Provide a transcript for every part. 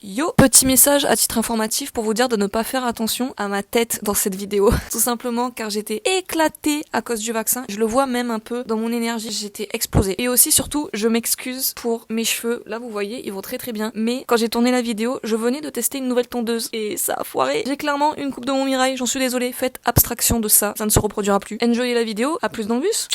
Yo, petit message à titre informatif pour vous dire de ne pas faire attention à ma tête dans cette vidéo. Tout simplement car j'étais éclatée à cause du vaccin. Je le vois même un peu dans mon énergie, j'étais explosée. Et aussi surtout, je m'excuse pour mes cheveux. Là vous voyez, ils vont très très bien. Mais quand j'ai tourné la vidéo, je venais de tester une nouvelle tondeuse et ça a foiré. J'ai clairement une coupe de mon Mirai, j'en suis désolée. Faites abstraction de ça, ça ne se reproduira plus. Enjoyez la vidéo, à plus dans le bus.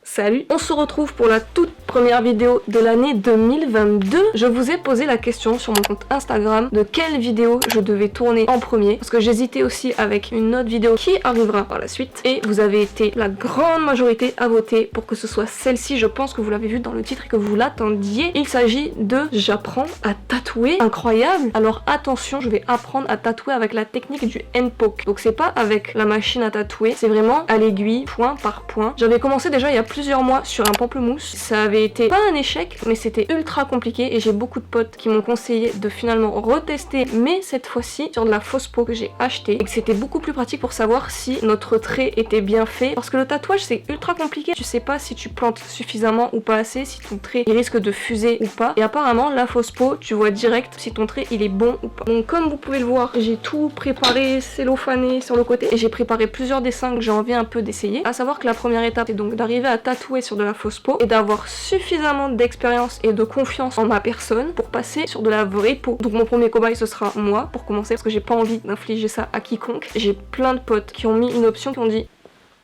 Salut, on se retrouve pour la toute première vidéo de l'année 2022. Je vous ai posé la question sur mon compte Instagram de quelle vidéo je devais tourner en premier parce que j'hésitais aussi avec une autre vidéo qui arrivera par la suite et vous avez été la grande majorité à voter pour que ce soit celle-ci. Je pense que vous l'avez vu dans le titre et que vous l'attendiez. Il s'agit de j'apprends à tatouer. Incroyable. Alors attention, je vais apprendre à tatouer avec la technique du hand poke. Donc c'est pas avec la machine à tatouer, c'est vraiment à l'aiguille, point par point. J'avais commencé déjà il y a plusieurs mois sur un pamplemousse. Ça avait été pas un échec, mais c'était ultra compliqué et j'ai beaucoup de potes qui m'ont conseillé de finalement retester, mais cette fois-ci sur de la fausse peau que j'ai acheté et que c'était beaucoup plus pratique pour savoir si notre trait était bien fait. Parce que le tatouage c'est ultra compliqué, tu sais pas si tu plantes suffisamment ou pas assez, si ton trait il risque de fuser ou pas. Et apparemment la fausse peau, tu vois direct si ton trait il est bon ou pas. Donc comme vous pouvez le voir, j'ai tout préparé, cellophané sur le côté et j'ai préparé plusieurs dessins que j'ai envie un peu d'essayer. À savoir que la première étape c'est donc d'arriver à tatouer sur de la fausse peau et d'avoir suffisamment d'expérience et de confiance en ma personne pour passer sur de la vraie peau. Donc mon premier cobaye ce sera moi pour commencer parce que j'ai pas envie d'infliger ça à quiconque. J'ai plein de potes qui ont mis une option qui ont dit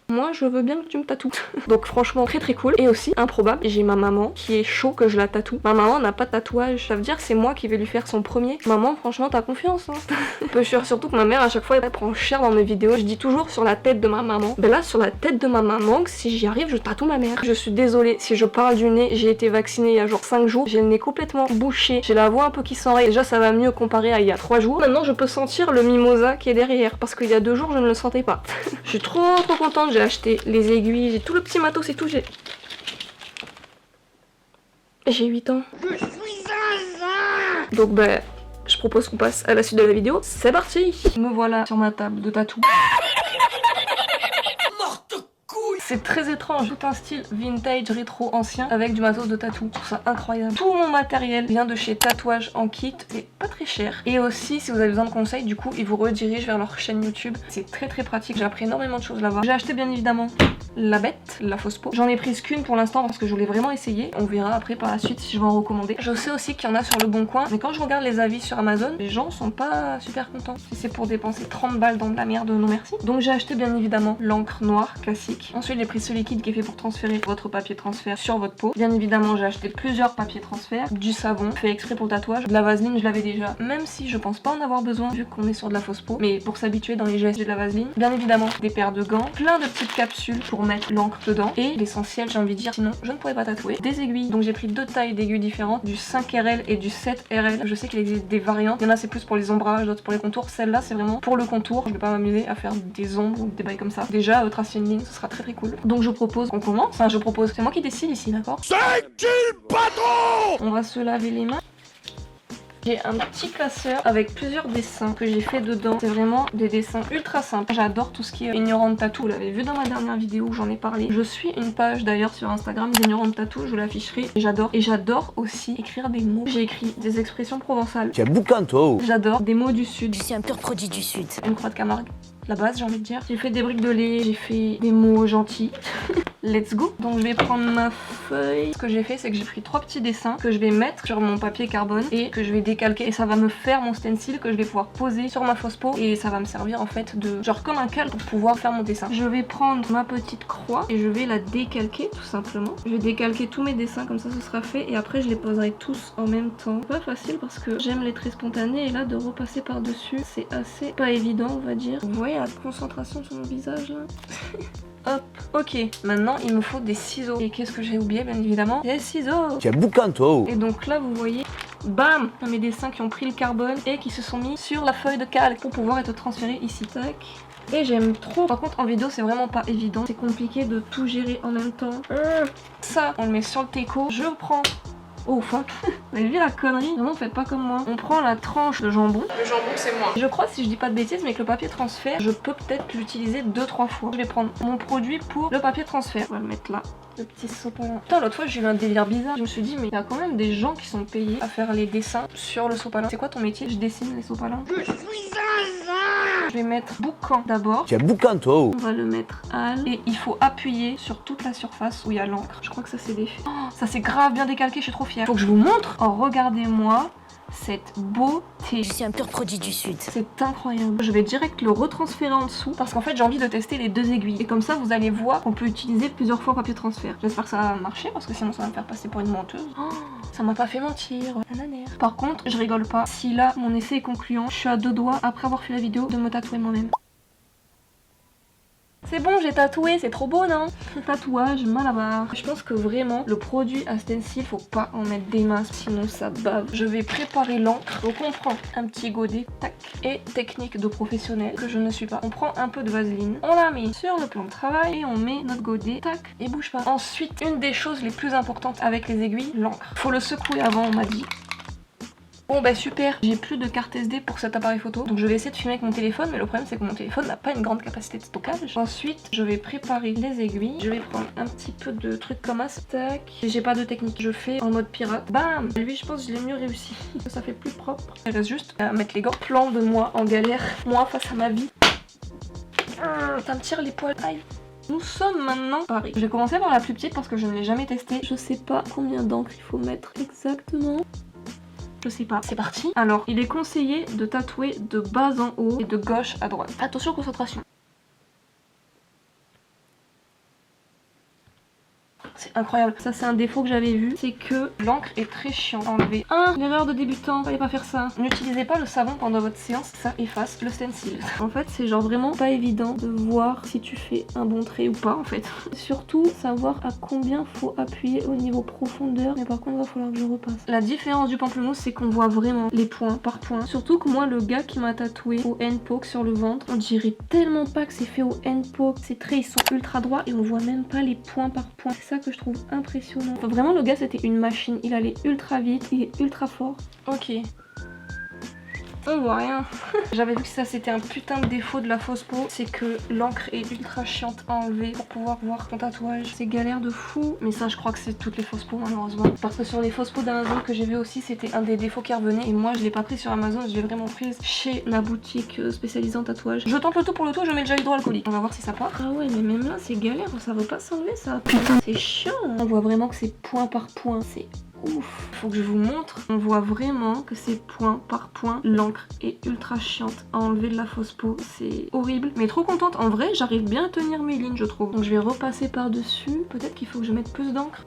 moi je veux bien que tu me tatoues. Donc franchement très très cool. Et aussi improbable, j'ai ma maman qui est chaud que je la tatoue. Ma maman n'a pas de tatouage, ça veut dire que c'est moi qui vais lui faire son premier. Maman franchement t'as confiance hein. Peu sûr, surtout que ma mère à chaque fois elle prend cher dans mes vidéos. Je dis toujours sur la tête de ma maman. Ben là sur la tête de ma maman, si j'y arrive je tatoue ma mère. Je suis désolée si je parle du nez, j'ai été vaccinée il y a genre 5 jours. J'ai le nez complètement bouché, j'ai la voix un peu qui s'enraye. Déjà ça va mieux comparé à il y a 3 jours. Maintenant je peux sentir le mimosa qui est derrière parce qu'il y a 2 jours je ne le sentais pas. Je suis trop contente. J'ai acheté les aiguilles, j'ai tout le petit matos et tout. J'ai 8 ans. Je suis zinzin. Donc bah, je propose qu'on passe à la suite de la vidéo. C'est parti. Me voilà sur ma table de tatou. C'est très étrange, tout un style vintage rétro ancien avec du matos de tatou. Je trouve ça incroyable. Tout mon matériel vient de chez Tatouage en kit, c'est pas très cher. Et aussi si vous avez besoin de conseils, du coup ils vous redirigent vers leur chaîne YouTube. C'est très très pratique, j'ai appris énormément de choses là-bas. J'ai acheté bien évidemment la bête, la fausse peau. J'en ai prise qu'une pour l'instant parce que je voulais vraiment essayer. On verra après par la suite si je vais en recommander. Je sais aussi qu'il y en a sur le bon coin, mais quand je regarde les avis sur Amazon, les gens sont pas super contents. Si c'est pour dépenser 30 balles dans de la merde, non merci. Donc j'ai acheté bien évidemment l'encre noire classique. Ensuite j'ai pris ce liquide qui est fait pour transférer votre papier transfert sur votre peau. Bien évidemment j'ai acheté plusieurs papiers transfert, du savon fait exprès pour le tatouage, de la vaseline je l'avais déjà, même si je pense pas en avoir besoin vu qu'on est sur de la fausse peau, mais pour s'habituer dans les gestes j'ai de la vaseline. Bien évidemment des paires de gants, plein de petites capsules pour mettre l'encre dedans et l'essentiel j'ai envie de dire, sinon je ne pourrais pas tatouer. Des aiguilles, donc j'ai pris 2 tailles d'aiguilles différentes, du 5RL et du 7RL. Je sais qu'il existe des variantes, il y en a c'est plus pour les ombrages, d'autres pour les contours. Celle-là c'est vraiment pour le contour, je vais pas m'amuser à faire des ombres ou des bails comme ça. Déjà tracer une ligne ce sera très très cool. Donc je propose qu'on commence, enfin je propose, c'est moi qui décide ici, d'accord? C'est qui le patron? On va se laver les mains. J'ai un petit classeur avec plusieurs dessins que j'ai fait dedans. C'est vraiment des dessins ultra simples. J'adore tout ce qui est ignorante tattoo. Vous l'avez vu dans ma dernière vidéo où j'en ai parlé. Je suis une page d'ailleurs sur Instagram d'ignorante tattoo. Je vous l'afficherai. J'adore. Et j'adore aussi écrire des mots. J'ai écrit des expressions provençales. Tu as boucan toi. J'adore des mots du sud. Je suis un pur produit du sud. Une croix de Camargue. La base j'ai envie de dire. J'ai fait des briques de lait. J'ai fait des mots gentils. Let's go. Donc je vais prendre ma feuille. Ce que j'ai fait c'est que j'ai pris 3 petits dessins que je vais mettre sur mon papier carbone et que je vais décalquer et ça va me faire mon stencil que je vais pouvoir poser sur ma fausse peau et ça va me servir en fait de genre comme un calque pour pouvoir faire mon dessin. Je vais prendre ma petite croix et je vais la décalquer tout simplement. Je vais décalquer tous mes dessins comme ça ce sera fait et après je les poserai tous en même temps. C'est pas facile parce que j'aime les traits spontanés et là de repasser par dessus c'est assez pas évident on va dire. Vous voyez la concentration sur mon visage là. Hop, ok, maintenant il me faut des ciseaux. Et qu'est-ce que j'ai oublié bien évidemment? Des ciseaux. Tu as boucan toi. Et donc là vous voyez, bam, mes dessins qui ont pris le carbone et qui se sont mis sur la feuille de calque pour pouvoir être transférés ici. Tac. Et j'aime trop. Par contre en vidéo c'est vraiment pas évident. C'est compliqué de tout gérer en même temps. Ça, on le met sur le teco. Je prends Oh fuck. Vous avez vu la connerie? Vraiment faites pas comme moi. On prend la tranche de jambon. Le jambon c'est moi. Je crois si je dis pas de bêtises mais que le papier transfert je peux peut-être l'utiliser 2-3 fois. Je vais prendre mon produit pour le papier transfert. On va le mettre là. Le petit sopalin. Putain, l'autre fois j'ai eu un délire bizarre. Je me suis dit, mais il y a quand même des gens qui sont payés à faire les dessins sur le sopalin. C'est quoi ton métier? Je dessine les sopalins. Je vais mettre boucan d'abord. Tu as boucan toi. On va le mettre al. Et il faut appuyer sur toute la surface où il y a l'encre. Je crois que ça c'est défait. Oh, ça c'est grave bien décalqué, je suis trop fière. Faut que je vous montre. Oh, regardez-moi cette beauté. Je suis un pur produit du Sud. C'est incroyable. Je vais direct le retransférer en dessous parce qu'en fait j'ai envie de tester les deux aiguilles. Et comme ça vous allez voir qu'on peut utiliser plusieurs fois papier transfert. J'espère que ça va marcher parce que sinon ça va me faire passer pour une menteuse. Oh, ça m'a pas fait mentir. Nananère. Par contre, je rigole pas. Si là mon essai est concluant, je suis à 2 doigts après avoir fait la vidéo de me tatouer moi-même. C'est bon, j'ai tatoué, c'est trop beau, non? Tatouage, malabar. Je pense que vraiment, le produit à stencil, faut pas en mettre des masses, sinon ça bave. Je vais préparer l'encre. Donc on prend un petit godet, tac, et technique de professionnel, que je ne suis pas. On prend un peu de vaseline, on la met sur le plan de travail, et on met notre godet, tac, et bouge pas. Ensuite, une des choses les plus importantes avec les aiguilles, l'encre. Faut le secouer avant, on m'a dit. Bon bah super, j'ai plus de carte SD pour cet appareil photo, donc je vais essayer de filmer avec mon téléphone, mais le problème c'est que mon téléphone n'a pas une grande capacité de stockage. Ensuite, je vais préparer les aiguilles, je vais prendre un petit peu de trucs comme ça, tac, j'ai pas de technique, je fais en mode pirate, bam. Lui je pense que je l'ai mieux réussi, ça fait plus propre. Il reste juste à mettre les gants. Plan de moi en galère, moi face à ma vie. Ça me tire les poils, aïe. Nous sommes maintenant Paris. Je vais commencer par la plus petite parce que je ne l'ai jamais testée. Je sais pas combien d'encre il faut mettre exactement. Je sais pas. C'est parti. Alors, il est conseillé de tatouer de bas en haut et de gauche à droite. Attention, concentration. C'est incroyable. Ça, c'est un défaut que j'avais vu. C'est que l'encre est très chiante à enlever. L'erreur de débutant. Fallait pas faire ça. N'utilisez pas le savon pendant votre séance. Ça efface le stencil. En fait, c'est genre vraiment pas évident de voir si tu fais un bon trait ou pas, en fait. Surtout, savoir à combien faut appuyer au niveau profondeur. Mais par contre, il va falloir que je repasse. La différence du pamplemousse, c'est qu'on voit vraiment les points par point. Surtout que moi, le gars qui m'a tatoué au handpoke sur le ventre, on dirait tellement pas que c'est fait au handpoke. Ces traits, ils sont ultra droits et on voit même pas les points par point. C'est ça que je trouve impressionnant. Enfin, vraiment, le gars c'était une machine. Il allait ultra vite, il est ultra fort. Ok. On voit rien. J'avais vu que ça c'était un putain de défaut de la fausse peau. C'est que l'encre est ultra chiante à enlever pour pouvoir voir ton tatouage. C'est galère de fou. Mais ça je crois que c'est toutes les fausses peaux malheureusement. Parce que sur les fausses peaux d'Amazon que j'ai vu aussi, c'était un des défauts qui revenait. Et moi je l'ai pas pris sur Amazon, je l'ai vraiment prise chez la boutique spécialisée en tatouage. Je tente le tout pour le tout, je mets le gel hydroalcoolique. On va voir si ça part. Ah ouais, mais même là c'est galère, ça veut pas s'enlever ça. Putain, c'est chiant. On voit vraiment que c'est point par point. C'est ouf. Faut que je vous montre. On voit vraiment que c'est point par point. L'encre est ultra chiante à enlever de la fausse peau. C'est horrible. Mais trop contente. En vrai, j'arrive bien à tenir mes lignes, je trouve. Donc je vais repasser par-dessus. Peut-être qu'il faut que je mette plus d'encre.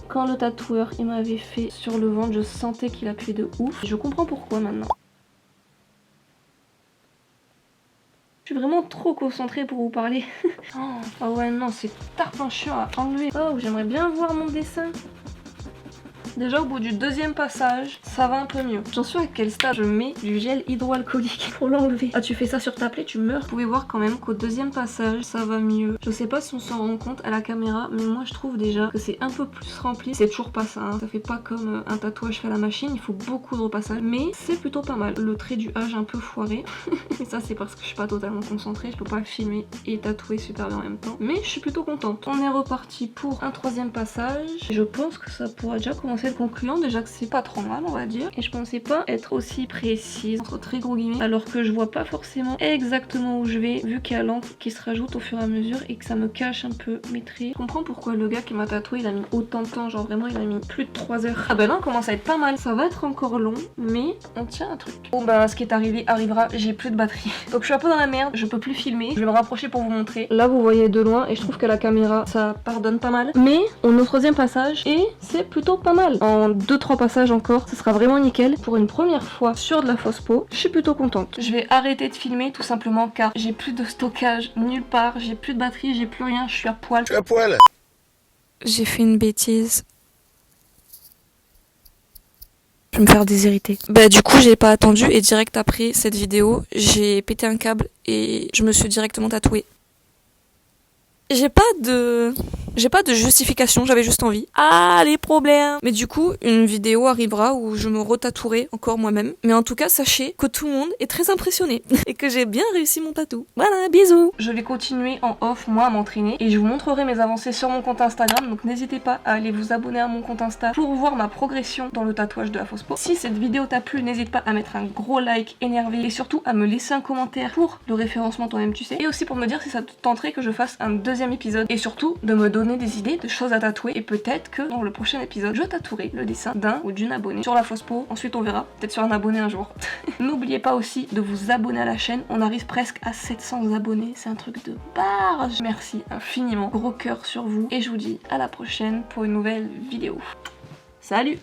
Quand le tatoueur il m'avait fait sur le ventre, je sentais qu'il appuyait de ouf. Je comprends pourquoi maintenant. Je suis vraiment trop concentrée pour vous parler. Oh ouais non, c'est tarpin chiant à enlever. Oh, j'aimerais bien voir mon dessin. Déjà au bout du deuxième passage, ça va un peu mieux. J'en suis à quel stade? Je mets du gel hydroalcoolique pour l'enlever. Ah, tu fais ça sur ta plaie, tu meurs. Vous pouvez voir quand même qu'au deuxième passage, ça va mieux. Je sais pas si on s'en rend compte à la caméra, mais moi je trouve déjà que c'est un peu plus rempli. C'est toujours pas ça, hein. Ça fait pas comme un tatouage fait à la machine, il faut beaucoup de repassage. Mais c'est plutôt pas mal. Le trait du H un peu foiré. Mais ça c'est parce que je suis pas totalement concentrée, je peux pas filmer et tatouer super bien en même temps. Mais je suis plutôt contente. On est reparti pour un troisième passage. Je pense que ça pourra déjà commencer le concluant, déjà que c'est pas trop mal on va dire. Et je pensais pas être aussi précise, entre très gros guillemets, alors que je vois pas forcément exactement où je vais, vu qu'il y a l'encre qui se rajoute au fur et à mesure et que ça me cache un peu mes traits. Je comprends pourquoi le gars qui m'a tatoué il a mis autant de temps, genre vraiment il a mis plus de 3 heures. Ah bah là on commence à être pas mal, ça va être encore long, mais on tient un truc. Bon bah ce qui est arrivé arrivera, j'ai plus de batterie. Donc je suis un peu dans la merde, je peux plus filmer, je vais me rapprocher pour vous montrer. Là vous voyez de loin et je trouve que la caméra ça pardonne pas mal. Mais on est au troisième passage et c'est plutôt pas mal. En 2-3 passages encore, ce sera vraiment nickel. Pour une première fois sur de la fausse peau, je suis plutôt contente. Je vais arrêter de filmer tout simplement car j'ai plus de stockage nulle part, j'ai plus de batterie, j'ai plus rien, je suis à poil. Tu es à poil. J'ai fait une bêtise. Je vais me faire déshériter. Bah du coup j'ai pas attendu et direct après cette vidéo, j'ai pété un câble et je me suis directement tatouée. J'ai pas de justification, j'avais juste envie. Ah, les problèmes. Mais du coup, une vidéo arrivera où je me retatouerai encore moi-même. Mais en tout cas, sachez que tout le monde est très impressionné et que j'ai bien réussi mon tatou. Voilà, bisous. Je vais continuer en off, moi, à m'entraîner et je vous montrerai mes avancées sur mon compte Instagram. Donc n'hésitez pas à aller vous abonner à mon compte Insta pour voir ma progression dans le tatouage de la fausse peau. Si cette vidéo t'a plu, n'hésite pas à mettre un gros like énervé et surtout à me laisser un commentaire pour le référencement toi-même tu sais. Et aussi pour me dire si ça te tenterait que je fasse un deuxième épisode et surtout de me donner des idées de choses à tatouer et peut-être que dans le prochain épisode je tatouerai le dessin d'un ou d'une abonnée sur la fausse peau. Ensuite on verra, peut-être sur un abonné un jour. N'oubliez pas aussi de vous abonner à la chaîne, on arrive presque à 700 abonnés, c'est un truc de barge. Merci infiniment, gros cœur sur vous et je vous dis à la prochaine pour une nouvelle vidéo. Salut!